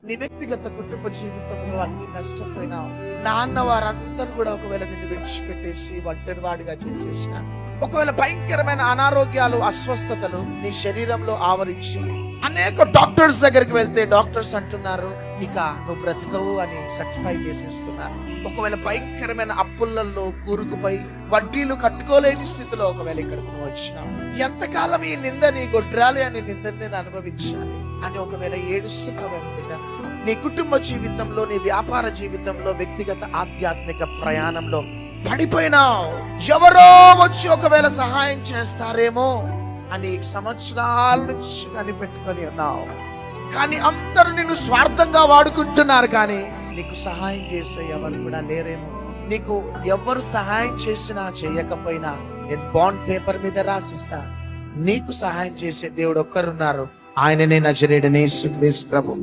నీ వ్యక్తిగత కుటుంబ జీవితంలో అన్ని నష్టపోయినావు. నాన్న వారందరూ కూడా ఒకవేళ నిన్ను విడిచిపెట్టేసి ఒంటరి వాడిగా చేసేసిన, ఒకవేళ భయంకరమైన అనారోగ్యాలు, అస్వస్థతలు నీ శరీరంలో ఆవరించి అనేక డాక్టర్స్ దగ్గరికి వెళ్తే డాక్టర్స్ అంటున్నారు ఇక నువ్వు బ్రతకవు అని సర్టిఫై చేసేస్తున్నారు. ఒకవేళ భయంకరమైన అప్పులలో కూరుకుపోయి వడ్డీలు కట్టుకోలేని స్థితిలో ఒకవేళ ఇక్కడికి నువ్వు వచ్చినావు. ఎంతకాలం ఈ నిందని, గొడ్రాలి అని నిందని నేను అనుభవించాలి అని ఒకవేళ ఏడుస్తున్నావేమో బిడ్డ. నీ కుటుంబ జీవితంలో, నీ వ్యాపార జీవితంలో, వ్యక్తిగత ఆధ్యాత్మిక ప్రయాణంలో పడిపోయినావు. ఎవరో వచ్చి ఒకవేళ సహాయం చేస్తారేమో అని సంవత్సరాల నుంచి కనిపెట్టుకొని ఉన్నావు. కానీ అందరూ నిన్ను స్వార్థంగా వాడుకుంటున్నారు, కానీ నీకు సహాయం చేసే ఎవరు కూడా లేరేమో. నీకు ఎవరు సహాయం చేసినా చేయకపోయినా నేను బాండ్ పేపర్ మీద రాసిస్తా, నీకు సహాయం చేసే దేవుడు ఒక్కరున్నారు, ఆయననే నజరేయుడైన యేసుక్రీస్తు ప్రభు.